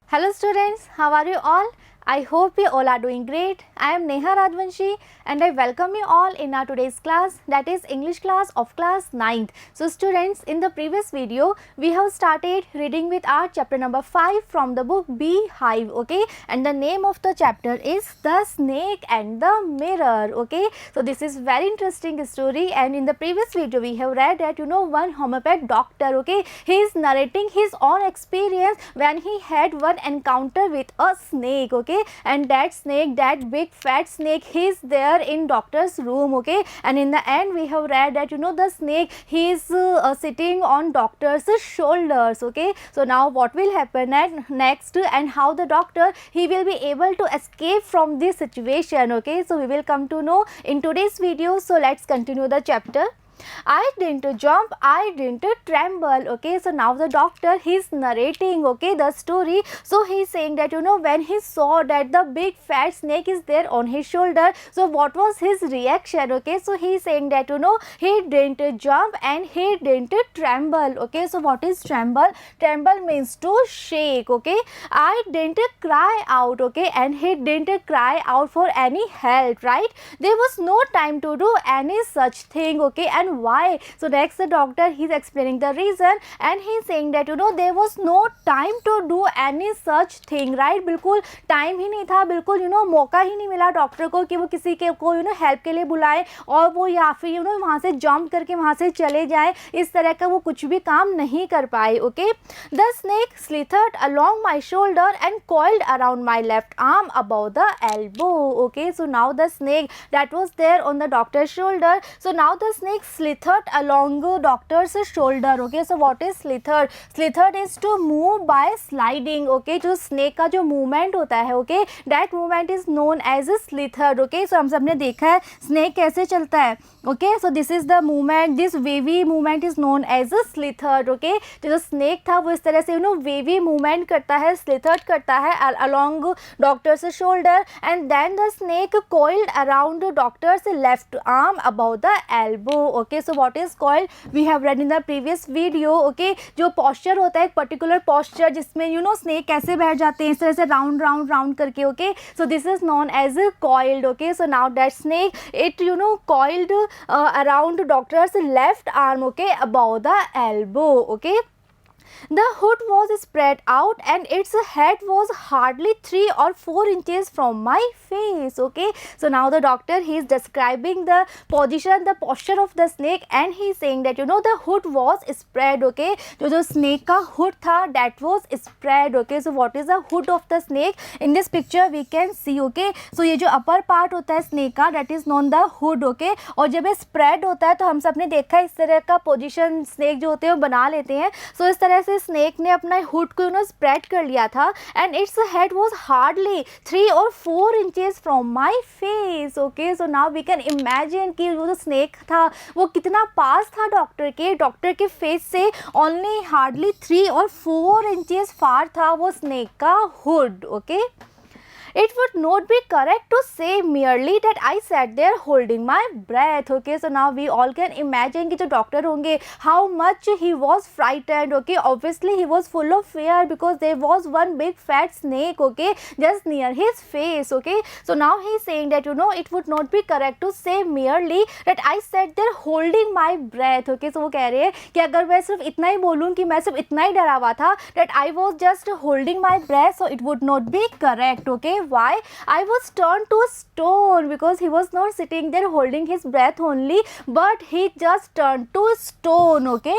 Hello students, how are you all? I hope you all are doing great. I am Neha Radvanshi and I welcome you all in our today's class, that is English class of class 9th. So students, in the previous video we have started reading with our chapter number 5 from the book Beehive, okay, and the name of the chapter is The Snake and the Mirror, okay. So this is very interesting story, and in the previous video we have read that one homeopath doctor, okay, he is narrating his own experience when he had one encounter with a snake, okay, and that snake, that big fat snake, he is there in doctor's room, okay, and in the end we have read that the snake, he is sitting on doctor's shoulders, okay. So now what will happen next, and how the doctor, he will be able to escape from this situation, okay. So we will come to know in today's video. So let's continue the chapter. I didn't jump, I didn't tremble, okay. So now the doctor, he's narrating, okay, the story. So he's saying that when he saw that the big fat snake is there on his shoulder, so what was his reaction, okay. So he's saying that he didn't jump and he didn't tremble, okay. So what is tremble? Tremble means to shake, okay. I didn't cry out, okay, and he didn't cry out for any help, right. There was no time to do any such thing, okay. And why? So next the doctor, he's explaining the reason, and he's saying that there was no time to do any such thing, right. बिल्कुल time ही नहीं था, बिल्कुल मौका ही नहीं मिला doctor को कि वो किसी के को हेल्प के लिए बुलाए और वो या फिर वहाँ से जंप करके वहाँ से चले जाए, इस तरह का वो कुछ भी काम नहीं कर पाए, okay. The snake slithered along my shoulder and coiled around my left arm above the elbow, okay. So now the snake that was there on the doctor's shoulder, so now the snake slithered along doctor's shoulder, okay. So what is slithered? Slithered is to move by sliding, okay. जो snake का जो movement होता है, okay, that movement is known as slithered, okay. So हम सबने देखा है snake कैसे चलता है, okay. So this is the movement, this wavy movement is known as slithered, okay. तो जो snake था वो इस तरह से wavy movement करता है, slithered करता है along doctor's shoulder, and then the snake coiled around doctor's left arm above the elbow, okay. So what is coiled? We have read in the previous video, okay. जो posture होता है, एक particular posture जिसमें snake कैसे बैठ जाते हैं इस तरह से round round round करके, okay. So this is known as coiled, okay. So now that snake, it coiled around doctor's left arm, okay, above the elbow, okay. The hood was spread out and its head was hardly 3 or 4 inches from my face, okay. So now the doctor, he is describing the position, the posture of the snake, and he is saying that the hood was spread, okay. जो snake का hood था, that was spread, okay. So what is the hood of the snake? In this picture we can see, okay. So ये जो upper part होता है snake का, that is known the hood, okay. और जब ये spread होता है तो हम सब ने देखा इस तरह का position snake जो होते हैं वो बना लेते हैं. So इस तरह से स्नेक ने अपना हुड को स्प्रेड कर लिया था, and its head was hardly 3 और 4 inches from my face, okay. So now we can imagine कि वो जो स्नेक था वो कितना पास था डॉक्टर के फेस से, ओनली हार्डली 3 और 4 इंचेस फार था वो स्नेक का hood, okay. It would not be correct to say merely that I sat there holding my breath, okay. So now we all can imagine कि जो डॉक्टर होंगे, how much he was frightened, okay. Obviously he was full of fear because there was one big fat snake, okay, just near his face, okay. So now he is saying that it would not be correct to say merely that I sat there holding my breath, okay. So वो कह रहे हैं कि अगर मैं सिर्फ इतना ही बोलूँ कि मैं सिर्फ इतना ही डरा हुआ था, that I was just holding my breath, so it would not be correct, okay. Why? I was turned to stone because he was not sitting there holding his breath only, but he just turned to stone, okay.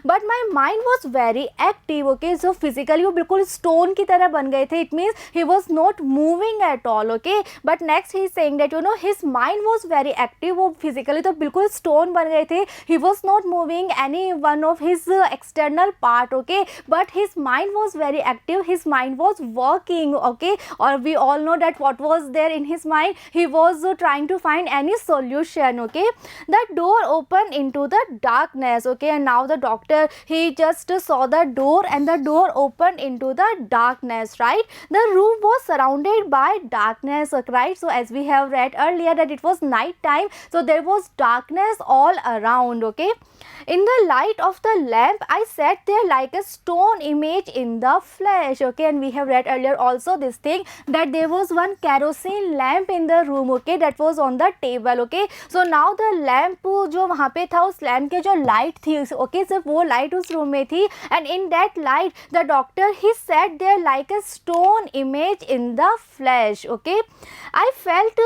But my mind was very active, okay. So physically वो बिल्कुल stone की तरह बन गए थे. It means he was not moving at all, okay. But next he is saying that his mind was very active. वो physically तो बिल्कुल stone बन गए थे. He was not moving any one of his external part, okay. But his mind was very active. His mind was working, okay. और we all all know that what was there in his mind. He was trying to find any solution. Okay, the door opened into the darkness. Okay, and now the doctor, he just saw the door, and the door opened into the darkness, right? The room was surrounded by darkness, right? So as we have read earlier that it was night time, so there was darkness all around. Okay, in the light of the lamp, I sat there like a stone image in the flesh. Okay, and we have read earlier also this thing that there was one kerosene lamp in the room. Okay, that was on the table. Okay, so now the lamp जो वहाँ पे था, उस lamp के जो light थी, okay, सिर्फ वो लाइट उस रूम में थी, and in that light the doctor he sat there like a stone image in the flash. Okay, I felt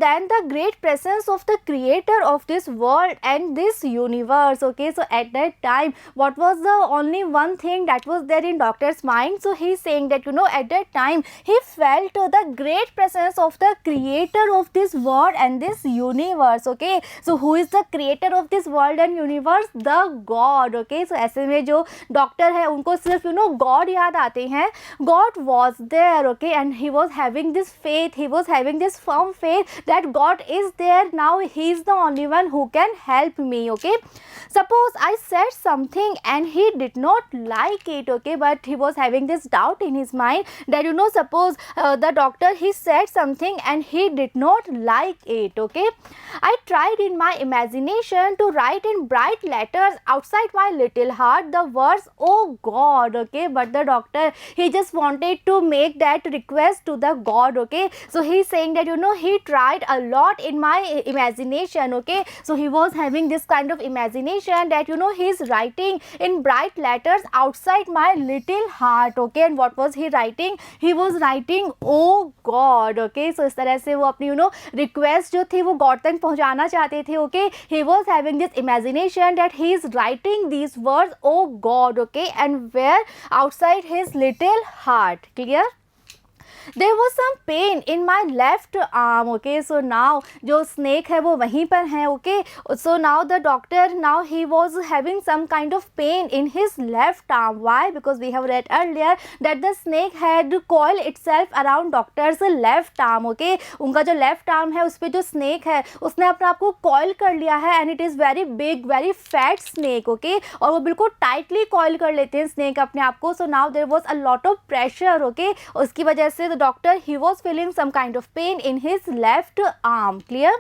then the great presence of the creator of this world and this universe. Okay, so at that time, what was the only one thing that was there in doctor's mind? So he's saying that, you know, at that time he felt the great presence of the creator of this world and this universe. Okay, so who is the creator of this world and universe? The God. Okay, so ऐसे में जो doctor है उनको सिर्फ, you know, God याद आते हैं. God was there. Okay, and he was having this faith, he was having this firm faith that God is there. Now he is the only one who can help me. Okay, suppose I said something and he did not like it. Okay, but he was having this doubt in his mind that, you know, suppose the doctor, he said something and he did not like it. Okay, I tried in my imagination to write in bright letters outside my little heart the words, oh God. Okay, but the doctor, he just wanted to make that request to the God. Okay, so he's saying that, you know, he tried a lot in my imagination. Okay, so he was having this kind of imagination that, you know, he's writing in bright letters outside my little heart. Okay, and what was he writing? He was writing, oh God. Okay, so इस तरह से वो अपनी, you know, request जो थी वो God तक पहुंचाना चाहते थे. Okay, he was having this imagination that he is writing these words, oh God. Okay, and where? Outside his little heart. Clear? There was some pain in my left arm. Okay, so now जो snake है वो वहीं पर है. Okay, so now the doctor, now he was having some kind of pain in his left arm. Why? Because we have read earlier that the snake had coiled itself around doctor's left arm. Okay, उनका जो left arm है उस पे जो snake है उसने अपने आप को coil कर लिया है, and it is very big, very fat snake. Okay, और वो बिल्कुल tightly coil कर लेते हैं snake अपने आप को. So now there was a lot of pressure. Okay, उसकी वजह से doctor, he was feeling some kind of pain in his left arm. Clear?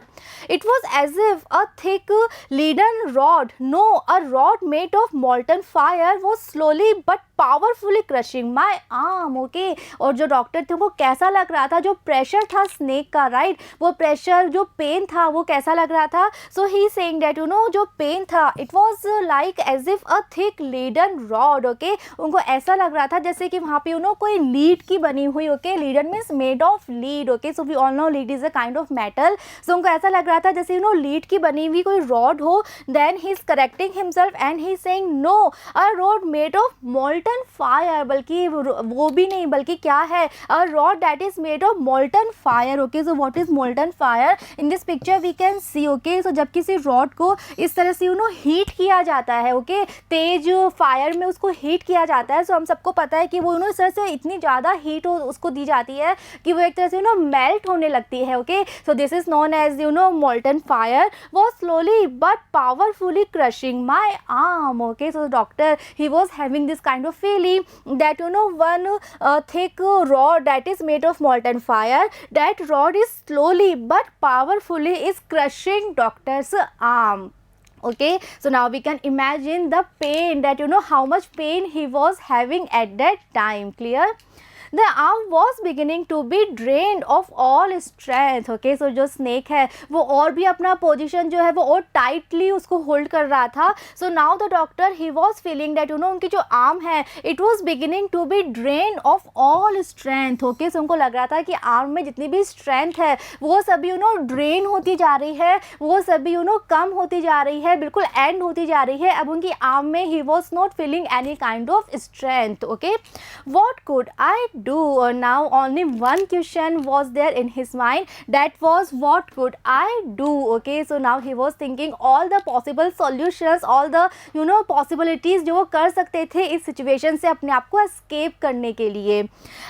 It was as if a thick leaden rod, no, a rod made of molten fire was slowly but powerfully crushing my arm. Okay, और जो doctor थे वो कैसा लग रहा था, जो pressure था स्नेक का, राइट, वो प्रेशर, जो पेन था वो कैसा लग रहा था. So he saying that, you know, जो पेन था it was like as if a thick leaden rod. Okay, उनको ऐसा लग रहा था जैसे कि वहाँ पे, यू नो, कोई लीड की बनी हुई. Okay, leaden means made of lead. Okay, so we all know lead is a kind of metal. So उनको ऐसा लग रहा था जैसे, यू नो, लीड की बनी हुई कोई रॉड हो. Then he is correcting himself and he saying no, a rod made of molten fire. बल्कि वो भी नहीं, बल्कि क्या है, a rod that is made of molten fire. Okay, so what is molten fire? In this picture we can see. Okay, so जब किसी rod को इस तरह से, यू नो, हीट किया जाता है, ओके, तेज फायर में उसको हीट किया जाता है. सो हम सबको पता है कि वो, यू नो, इस तरह से इतनी ज़्यादा हीट उसको दी जाती है कि वो एक तरह से, यू नो, मेल्ट होने लगती है. Okay, so this is known as, you know, molten fire was slowly but powerfully crushing my arm. Okay, so doctor, he was having this kind of feeling that, you know, one thick rod that is made of molten fire, that rod is slowly but powerfully is crushing doctor's arm. Okay, so now we can imagine the pain, that, you know, how much pain he was having at that time. Clear? The arm was beginning to be drained of all strength. Okay, so जो snake है वो और भी अपना position जो है वो और टाइटली उसको होल्ड कर रहा था. So now the doctor, he was feeling that, you know, उनकी जो आर्म है it was beginning to be drained of all strength. Okay, so उनको लग रहा था कि आर्म में जितनी भी स्ट्रेंथ है वो सभी, you know, ड्रेन होती जा रही है, वो सभी, you know, कम होती जा रही है, बिल्कुल एंड होती जा रही है. अब उनकी आर्म में he was not feeling any kind of strength. Okay, what could I do? Now only one question was there in his mind, that was what could I do? Okay, so now he was thinking all the possible solutions, all the possibilities जो वो कर सकते थे इस situation से अपने आप को एस्केप करने के लिए.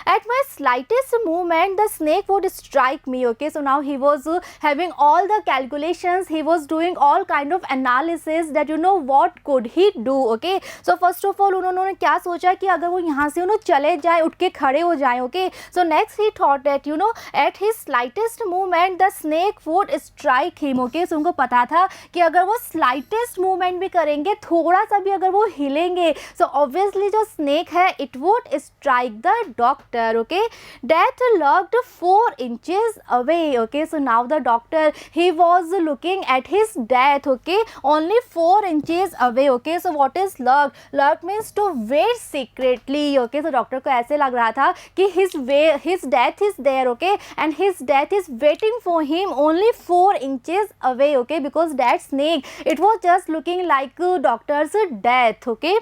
At my slightest movement the snake would strike me. Okay, so now he was having all the calculations, he was doing all kind of analysis that what could he do. Okay, so first of all उन्होंने क्या सोचा कि अगर वो यहाँ से चले जाए, उठ के खड़े हो जाए. Okay, so next he thought that at his slightest movement the snake would strike him. Okay, so उनको पता था कि अगर वो slightest movement भी करेंगे, थोड़ा सा भी अगर वो हिलेंगे, so obviously जो snake है it would strike the doctor. Okay, death lurked 4 inches away. Okay, so now the doctor he was looking at his death. Okay, only 4 inches away. Okay, so what is lurk? Lurk means to wait secretly. Okay, so doctor को ऐसे लग रहा था कि his death is there. Okay, and his death is waiting for him only 4 inches away. Okay, because that snake it was just looking like doctor's death. Okay,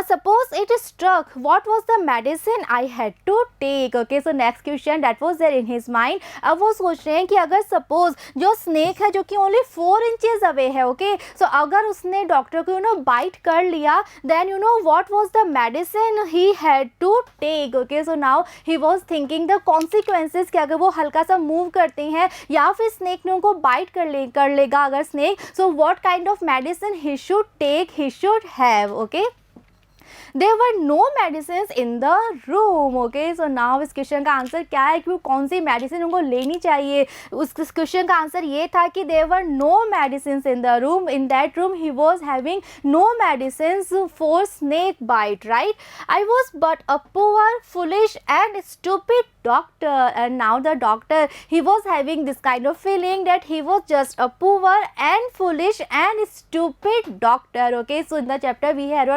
suppose it struck, what was the medicine I had to take? Okay, so next question that was there in his mind. अब वो सोच रहे हैं कि अगर suppose जो snake है जो कि only 4 inches away है. Okay, so अगर उसने डॉक्टर को bite कर लिया, then what was the medicine he had to take. Okay, so now he was thinking the consequences कि अगर वो हल्का सा move करते हैं या फिर snake ने उनको bite कर लेगा अगर snake, so what kind of medicine he should take, he should have. Okay, there were no medicines in the room. Okay, so now इस क्वेश्चन का आंसर क्या है कि वो कौन सी मेडिसिन उनको लेनी चाहिए. उस क्वेश्चन का आंसर ये था कि there were no medicines in the room. In that room he was having no medicines for snake bite, right? I was but a poor, foolish and stupid doctor. And now the doctor he was having this kind of feeling that he was just a poor and foolish and stupid doctor. Okay, so in the chapter we have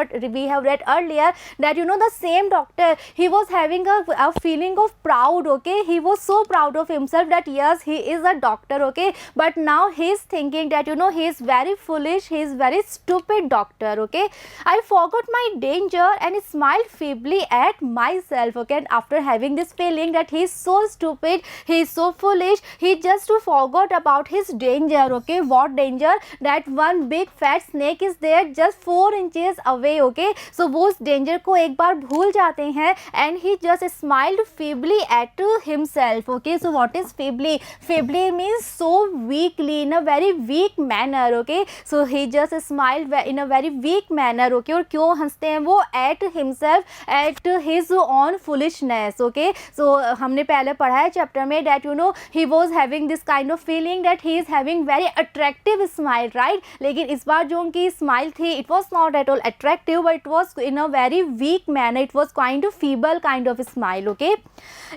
read earlier that the same doctor he was having a feeling of proud. Okay, he was so proud of himself that yes he is a doctor. Okay, but now he is thinking that he is very foolish, he is very stupid doctor. Okay, I forgot my danger and smiled feebly at myself. Okay, and after having this feeling that he is so stupid, he is so foolish, he just forgot about his danger. Okay, what danger? That one big fat snake is there just 4 inches away. Okay, so वो उस danger को एक बार भूल जाते हैं and he just smiled feebly at himself. Okay, so what is feebly? Feebly means so weakly, in a very weak manner. Okay, so he just smiled in a very weak manner. Okay, और क्यों हंसते हैं वो? At himself, at his own foolishness. Okay, so हमने पहले पढ़ा है chapter में that he was having this kind of feeling that he is having very attractive smile, right? लेकिन इस बार जो उनकी स्माइल थी it was not at all attractive, but it was in a very weak manner, it was kind of feeble kind of smile. Okay,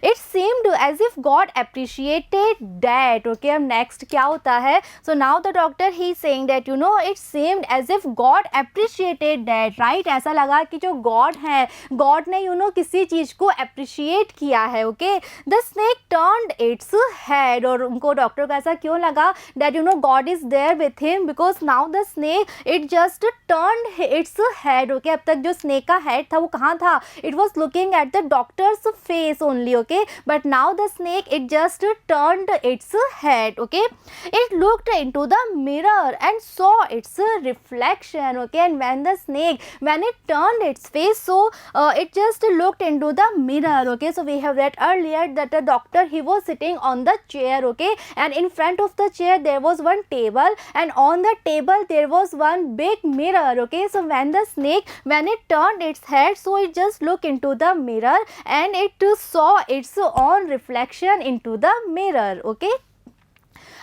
it seemed as if God appreciated that. Okay, अब next क्या होता है? So now the doctor he is saying that it seemed as if God appreciated that, right? ऐसा लगा कि जो God है, God ने किसी चीज को appreciate किया है. Okay, the snake turned its head. और उनको डॉक्टर को ऐसा क्यों लगा that God is there with him? Because now the snake it just turned its head. Okay, अब तक जो snake का head था वो कहाँ था? It was looking at the doctor's face only. Okay, but now the snake it just turned its head. Okay, it looked into the mirror and saw its reflection. Okay, and when the snake when it turned its face, so it just looked into the mirror. Okay, so we have read earlier that the doctor he was sitting on the chair. Okay, and in front of the chair there was one table, and on the table there was one big mirror. Okay, so when the snake when it turned its head, so it just looked into the mirror and it saw its own reflection into the mirror. Okay,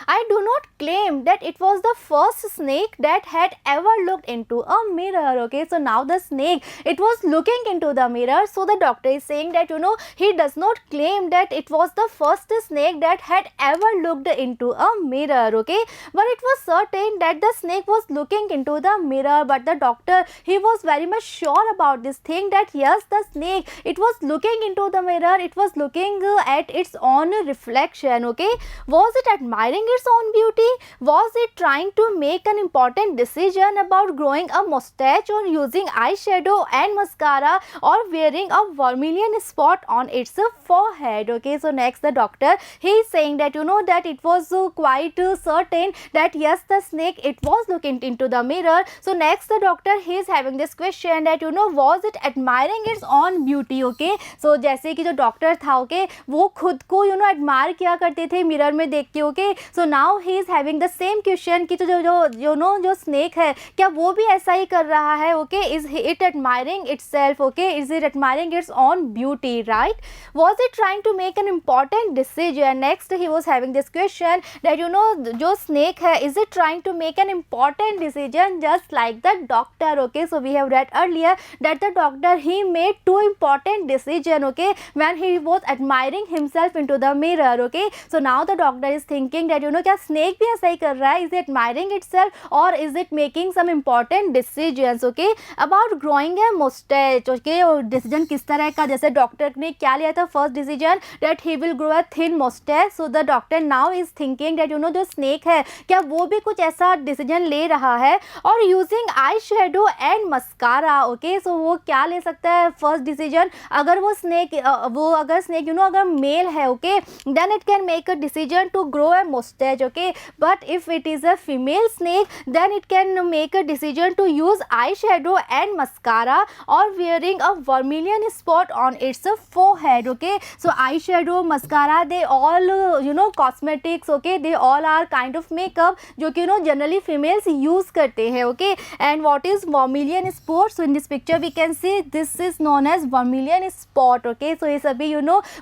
I do not claim that it was the first snake that had ever looked into a mirror. Okay, so now the snake it was looking into the mirror, so the doctor is saying that he does not claim that it was the first snake that had ever looked into a mirror. Okay, but it was certain that the snake was looking into the mirror, but the doctor he was very much sure about this thing that yes the snake it was looking into the mirror, it was looking at its own reflection. Okay, was it admiring its own beauty? Was it trying to make an important decision about growing a mustache or using eyeshadow and mascara or wearing a vermilion spot on its forehead? Okay, so next the doctor, he is saying that that it was quite certain that yes, the snake, it was looking into the mirror. So next the doctor, he is having this question that was it admiring its own beauty? Okay, so जैसे कि जो doctor था, okay, वो खुद को admire किया करते थे मिरर में देख के. Okay, so now he is having the same question कि जो स्नेक है, क्या वो भी ऐसा ही कर रहा है? Okay, is it admiring itself? Okay, is it admiring its own beauty? Right. was it trying to make an important decision? Next he was having this question that जो snake है, is it trying to make an important decision just like the doctor? Okay, so we have read earlier that the doctor, he made two important decision, okay, when he was admiring himself into the mirror. Okay, so now the doctor is thinking that क्या snake भी ऐसा ही कर रहा है? Is it admiring itself or is it making some important decisions? Okay, about growing a mustache. Okay, और decision किस तरह का, जैसे डॉक्टर ने क्या लिया था first decision, that he will grow a thin mustache. So the doctor now is thinking that जो snake है, क्या वो भी कुछ ऐसा डिसीजन ले रहा है? और using eyeshadow and mascara. Okay, so वो क्या ले सकता है फर्स्ट डिसीजन? अगर वो स्नेक अगर मेल है, okay, then it can make a decision to grow a mustache. Okay, but if it is a female snake, then it can make a decision to use eyeshadow and mascara or wearing a vermilion spot on its forehead. Okay, so eyeshadow, mascara, they all cosmetics. Okay, they all are kind of makeup जो कि generally females use करते हैं. Okay, and what is vermilion spot? So in this picture we can see this is known as vermilion spot. Okay, so ये सभी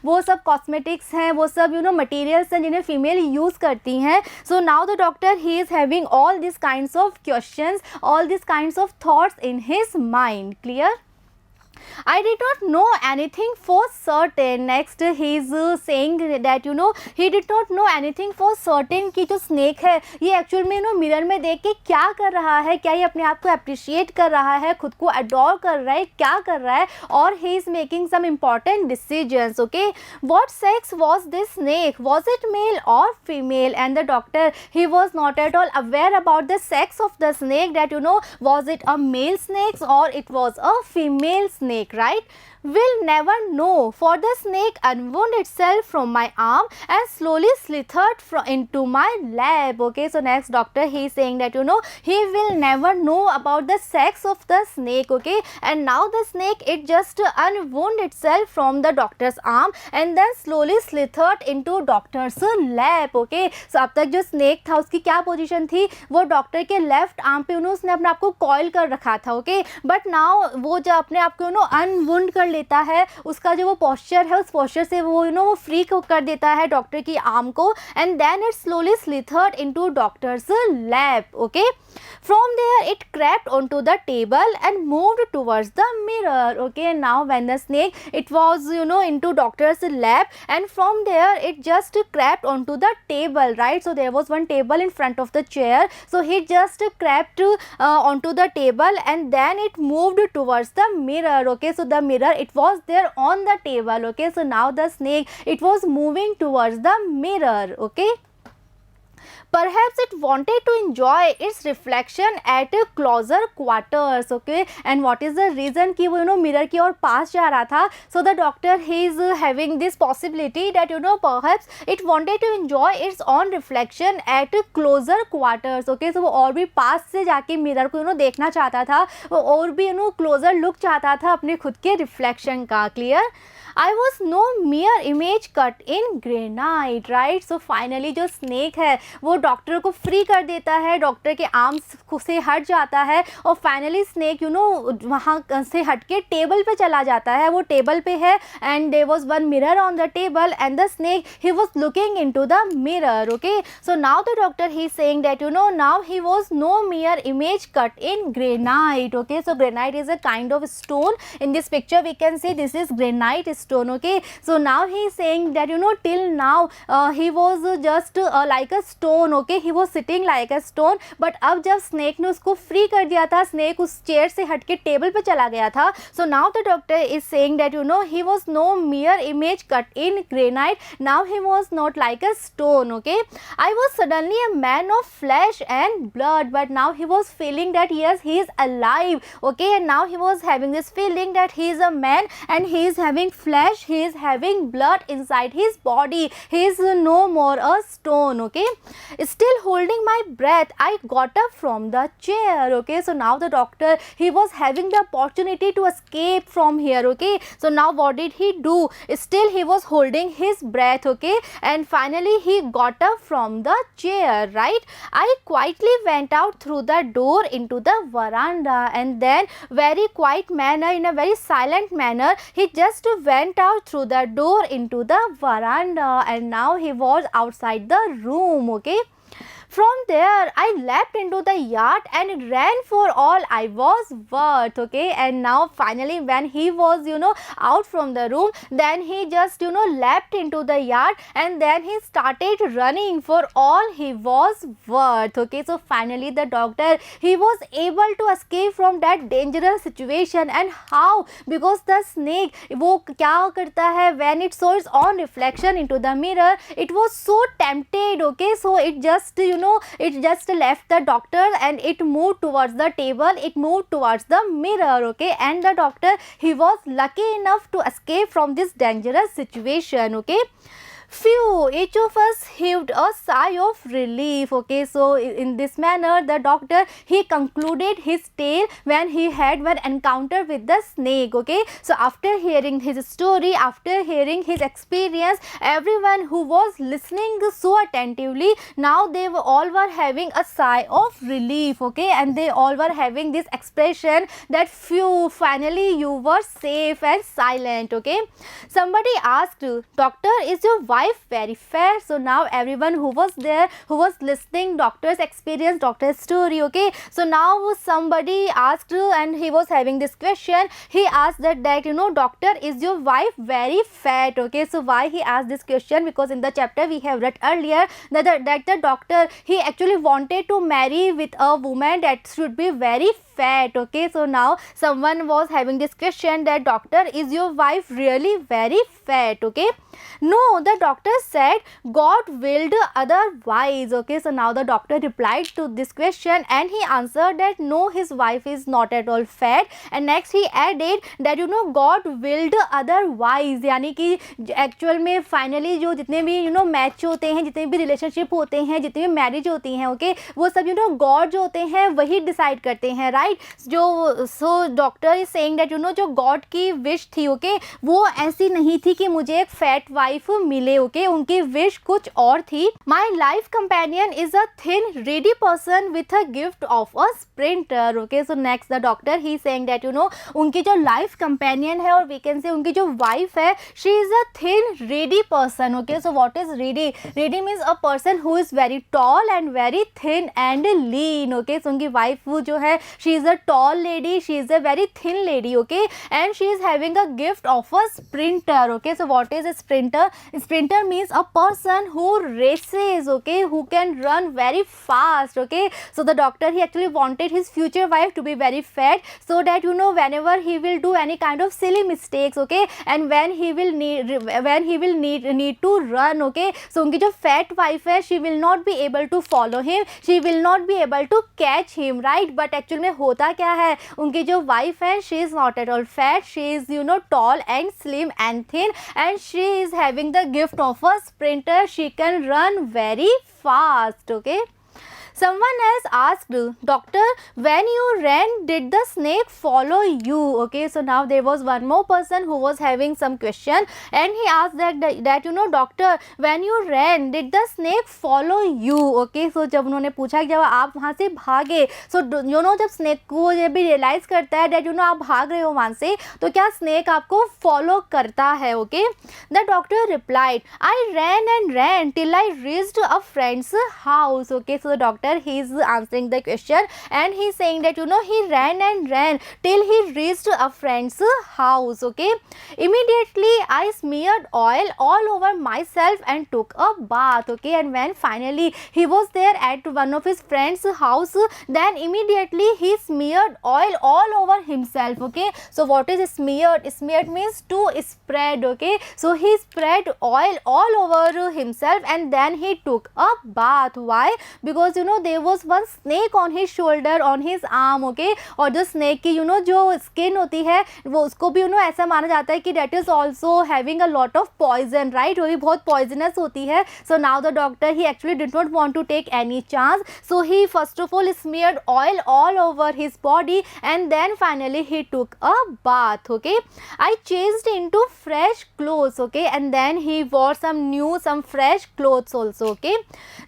वो सब cosmetics हैं, वो सब materials हैं जिन्हें female use करती हैं. So now the doctor, he is having all these kinds of questions, all these kinds of thoughts in his mind. Clear? I did not know anything for certain. Next he is saying that he did not know anything for certain कि जो snake है ये actual में mirror में देख के क्या कर रहा है, क्या ये अपने आप को अप्रिशिएट कर रहा है, खुद को अडोर कर रहा है, क्या कर रहा है, और he is making some important decisions. Okay, what sex was this snake? Was it male or female? And the doctor, he was not at all aware about the sex of the snake, that was it a male snake or it was a female snake. Right? We'll never know, for the snake unwound itself from my arm and slowly slithered into my lap. Okay, so next doctor, he is saying that he will never know about the sex of the snake. Okay, and now the snake, it just unwound itself from the doctor's arm and then slowly slithered into doctor's lap. Okay, so अब तक जो snake था उसकी क्या position थी, वो doctor के left arm पे उसने अपने आप को कॉइल कर रखा था. ओके, बट नाउ वो जब अपने आप को अनवुंड कर लेता है, उसका जो वो पोस्चर है, उस पोस्चर से वो फ्री कर देता है डॉक्टर की आर्म को, and then it slowly slithered into doctor's lap. Okay, from there it crept onto the table and moved towards the mirror. Okay, now when the snake, it was into doctor's lap, and from there it just crept onto the table. Right, so there was one table in front of the chair, so he just crept onto the table and then it moved towards the mirror. Okay, so the mirror, it was there on the table. Okay, so now the snake, it was moving towards the mirror. Okay, perhaps it wanted to enjoy its reflection at a closer quarters. Okay, and what is the reason कि वो mirror की ओर पास जा रहा था? So the doctor, he is having this possibility that perhaps it wanted to enjoy its own reflection at a closer quarters. Okay, so वो और भी पास से जाके मिरर को देखना चाहता था, वो और भी क्लोजर लुक चाहता था अपने खुद के रिफ्लेक्शन का. Clear? I was no mere image cut in granite. Right, so finally जो snake है वो डॉक्टर को फ्री कर देता है, डॉक्टर के आर्म्स से हट जाता है, और फाइनली स्नेक वहाँ से हट के टेबल पे चला जाता है. वो टेबल पे है and there was one mirror on the table and the snake, he was looking into the mirror. Okay, so now the doctor, he is saying that now he was no mere image cut in granite. Okay, so granite is a kind of stone. In this picture we can see this is granite stone. Okay, so now he is saying that till now he was just like a stone. stone, okay, he was sitting like a stone. but अब जब snake ने उसको free कर दिया था, snake उस chair से हट के table पे चला गया था. So now the doctor is saying that you know he was no mere image cut in granite. Now he was not like a stone, okay. I was suddenly a man of flesh and blood, but now he was feeling that yes, he is alive, okay. And now he was having this feeling that he is a man and he is having flesh, he is having blood inside his body, he is no more a stone, okay. Still holding my breath, I got up from the chair, okay. So now the doctor, he was having the opportunity to escape from here, okay. So now what did he do? Still he was holding his breath, okay, and finally he got up from the chair, right. I quietly went out through the door into the veranda, and then very quiet manner, in a very silent manner, he just went out through the door into the veranda, and now he was outside the room, okay. From there, I leapt into the yard and ran for all I was worth, okay. And now finally when he was, you know, out from the room, then he just, you know, leapt into the yard and then he started running for all he was worth, okay. So finally the doctor, he was able to escape from that dangerous situation. And how? Because the snake, वो क्या करता है, when it saw its own reflection into the mirror, it was so tempted, okay. So it just, you know, it just left the doctor and it moved towards the table, it moved towards the mirror, okay. And the doctor, he was lucky enough to escape from this dangerous situation, okay. Phew, each of us heaved a sigh of relief, okay. So in this manner the doctor, he concluded his tale when he had one encounter with the snake, okay. So after hearing his story, after hearing his experience, everyone who was listening so attentively, now they were all were having a sigh of relief, okay. And they all were having this expression that phew, finally you were safe and silent, okay. Somebody asked, doctor, is your wife very fair? So now everyone who was there, who was listening doctor's experience, doctor's story, okay. So now somebody asked and he was having this question, he asked that you know, doctor, is your wife very fat, okay. So why he asked this question? Because in the chapter we have read earlier that the doctor, he actually wanted to marry with a woman that should be very fat, okay. So now someone was having this question that doctor, is your wife really very fat, okay. No, the doctor said, God willed otherwise, okay. So now the doctor replied to this question and he answered that no, his wife is not at all fat. And next he added that you know, God willed otherwise, यानी कि actual में finally जो जितने भी you know match होते हैं, जितने भी रिलेशनशिप होते हैं, जितनी भी मैरिज होती हैं, ओके, वो सब यू नो गॉड जो होते हैं वही डिसाइड करते हैं, राइट. जो so doctor is saying that you know, जो गॉड की विश थी, ओके, वो ऐसी नहीं थी कि मुझे एक फैट वाइफ मिले, ओके. उनकी विश कुछ और थी. My life companion is a thin reedy person with a gift of a sprinter, okay. So next the doctor, he saying that you no, उनकी जो लाइफ कंपेनियन है और वी कैन से उनकी जो वाइफ है, she is a thin reedy person, okay. So what is reedy? Reedy means a person who is very tall and very thin and lean, okay. So उनकी wife जो है, she is a tall lady, she is a very thin lady, okay, and she is having a gift of a sprinter, okay. So what is a sprinter? Sprinter means a person who races, okay, who can run very fast, okay. So the doctor, he actually wanted his future wife to be very fat, so that you know, whenever he will do any kind of silly mistakes, okay, and when he will need to run, okay, so उनकी जो fat wife है, she will not be able to follow him, she will not be able to catch him, right. But actually में होता क्या है, उनकी जो wife है, she is not at all fat, she is you know tall and slim and thin and she is having the gift of a sprinter, she can run very fast, okay. Someone has asked, doctor, when you ran, did the snake follow you? Okay, so now there was one more person who was having some question and he asked that you know, doctor, when you ran, did the snake follow you? Okay, so जब उन्होंने पूछा कि जब आप वहाँ से भागे, so you know, जब snake को जब भी realize करता है that you know, आप भाग रहे हो वहाँ से, तो क्या snake आपको follow करता है, okay. The doctor replied, I ran and ran till I reached a friend's house, okay. So the doctor, doctor, he is answering the question and he is saying that he ran and ran till he reached a friend's house. Okay, immediately I smeared oil all over myself and took a bath. Okay, and when finally he was there at one of his friend's house, then immediately he smeared oil all over himself. Okay, so what is smeared? Smeared means to spread. Okay, so he spread oil all over himself and then he took a bath. Why? Because there was one snake on his shoulder, on his arm. Okay, और जो snake की जो skin होती है वो उसको भी ऐसा माना जाता है कि that is also having a lot of poison, right? वो भी बहुत poisonous होती है. So now the doctor, he actually did not want to take any chance, so he first of all smeared oil all over his body and then finally he took a bath. Okay, I changed into fresh clothes. Okay, and then he wore some fresh clothes also. Okay,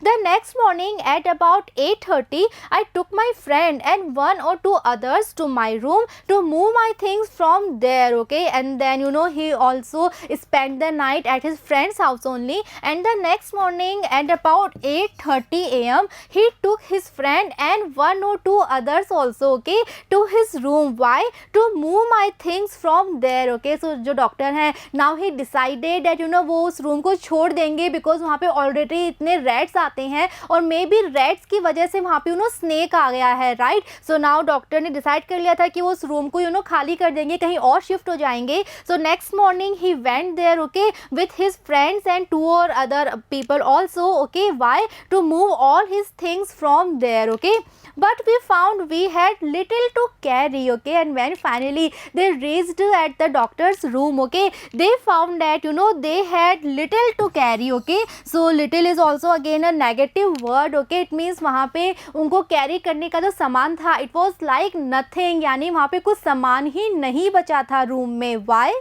the next morning at about 8:30 I took my friend and one or two others to my room to move my things from there. Okay, and then he also spent the night at his friend's house only, and the next morning at about 8:30 a.m. he took his friend and one or two others also, okay, to his room. Why? To move my things from there. Okay, so जो doctor हैं, now he decided that वो उस room को छोड़ देंगे because वहाँ पे already इतने रैट्स आते हैं और मे बी रैट्स की वजह से वहाँ पे स्नेक आ गया है, राइट. सो नाउ डॉक्टर ने डिसाइड कर लिया था कि वो उस रूम को खाली कर देंगे, कहीं और शिफ्ट हो जाएंगे. So next morning he went there, okay, with his friends and two और other people also. Okay, why? To move all his things from there. Okay, but we found we had little to carry. Okay, and when finally they reached at the doctor's room, okay, they found that they had little to carry. Okay, so little is also again a negative word. Okay, it means वहाँ पे उनको carry करने का जो सामान था, it was like nothing, यानी वहाँ पे कुछ सामान ही नहीं बचा था रूम में. Why?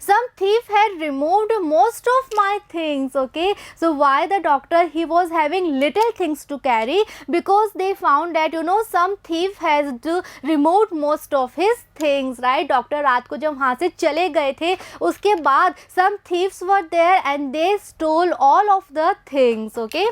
Some thief had removed most of my things. Okay, so why the doctor, he was having little things to carry? Because they found that some thief has removed most of his things, right? Doctor रात को जब वहाँ से चले गए थे उसके बाद some thieves were there and they stole all of the things. Okay,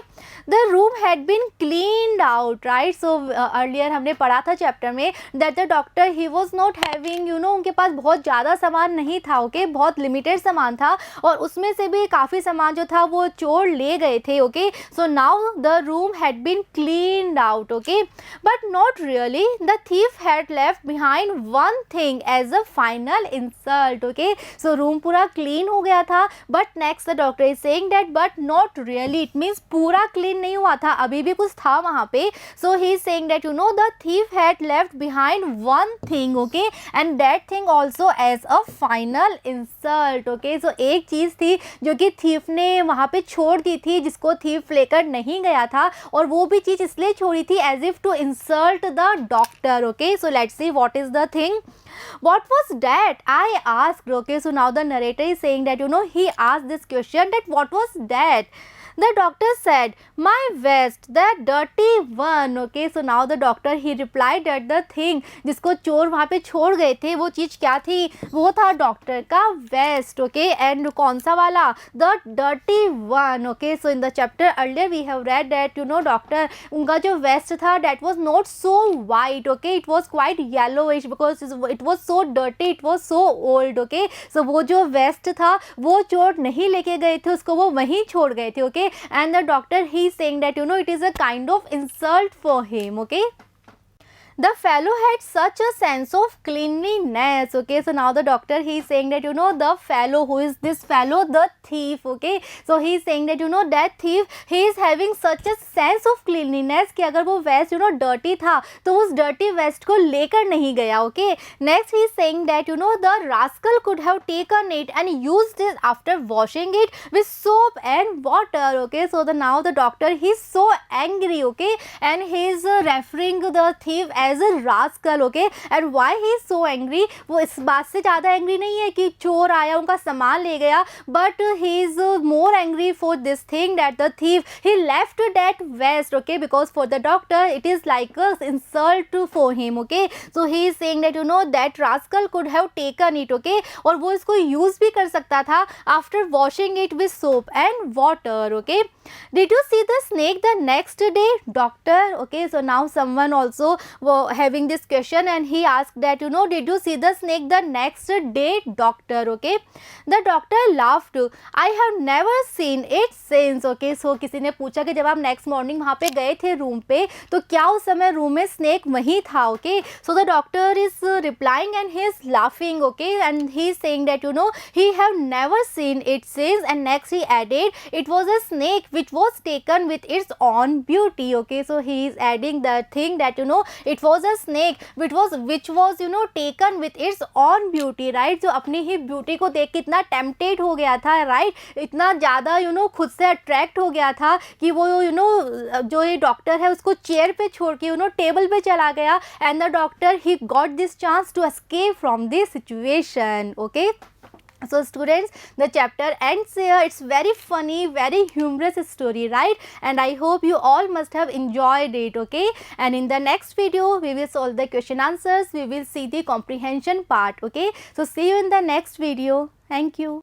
the room had been cleaned out, right? So earlier हमने पढ़ा था चैप्टर में that the doctor, he was not having उनके पास बहुत ज़्यादा सामान नहीं था. ओके, बहुत लिमिटेड सामान था और उसमें से भी काफ़ी सामान जो था वो चोर ले गए थे. Okay, so now the room had been cleaned out. Okay, but not really, the thief had left behind one thing as a final insult. Okay, so room पूरा क्लीन हो गया था, but next the doctor is saying that but not really, it means पूरा clean नहीं हुआ था, अभी भी कुछ था वहाँ पे. So he is saying that the thief had left behind one thing. Okay, and that thing also as a final insult. Okay, so एक चीज़ थी जो कि थीफ ने वहाँ पे छोड़ दी थी, जिसको थीफ लेकर नहीं गया था, और वो भी चीज़ इसलिए छोड़ी थी as if to insult the doctor. Okay, so let's see what is the thing. What was that? I asked. Okay, so now the narrator is saying that he asked this question, that what was that? The doctor said, my vest, that dirty one. Okay, so now the doctor, he replied that the thing जिसको चोर वहाँ पे छोड़ गए थे वो चीज़ क्या थी? वो था डॉक्टर का वेस्ट. ओके, एंड कौन सा वाला? the dirty one. Okay, so in the chapter earlier we have read that doctor, उनका जो वेस्ट था that was not so white. Okay, it was quite yellowish because it was so dirty, it was so old. Okay, so वो जो waste था वो चोर नहीं लेके गए थे, उसको वो वहीं छोड़ गए थे. Okay, and the doctor, he is saying that it is a kind of insult for him. Okay, the fellow had such a sense of cleanliness. Okay, so now the doctor, he is saying that the fellow, who is this fellow? The thief. Okay, so he is saying that that thief, he is having such a sense of cleanliness कि अगर वो waste dirty था तो उस dirty waste को लेकर नहीं गया. Okay, next he is saying that the rascal could have taken it and used it after washing it with soap and water. Okay, so now the doctor, he is so angry. Okay, and he is referring the thief as as a rascal, okay, and why he is so angry, वो इस बात से ज़्यादा angry नहीं है कि चोर आया उनका सामान ले गया, but he is more angry for this thing that the thief he left that vest, okay, because for the doctor it is like a insult for him, okay, so he is saying that that rascal could have taken it, okay, और वो इसको use भी कर सकता था after washing it with soap and water, okay. Did you see the snake the next day, doctor? Okay, so now someone also having this question and he asked that did you see the snake the next day, doctor? Okay, the doctor laughed. I have never seen it since, okay. So किसी ने पूछा कि जब आप next morning वहाँ पे गए थे रूम पे तो क्या उस समय रूम में स्नेक वहीं था, okay. So the doctor is replying and he is laughing, okay, and he is saying that he have never seen it since, and next he added it was a snake which was taken with its own beauty, okay. So he is adding the thing that it was a snake which was taken with its own beauty, right. जो अपनी ही beauty को देख के इतना tempted हो गया था, right, इतना ज़्यादा खुद से अट्रैक्ट हो गया था कि वो जो ये डॉक्टर है उसको चेयर पे छोड़ के टेबल पे चला गया, and the doctor he got this chance to escape from this situation, okay. So students, the chapter ends here. It's very funny, very humorous story, right? And I hope you all must have enjoyed it, okay. And in the next video we will solve the question answers, we will see the comprehension part, okay. So see you in the next video. Thank you.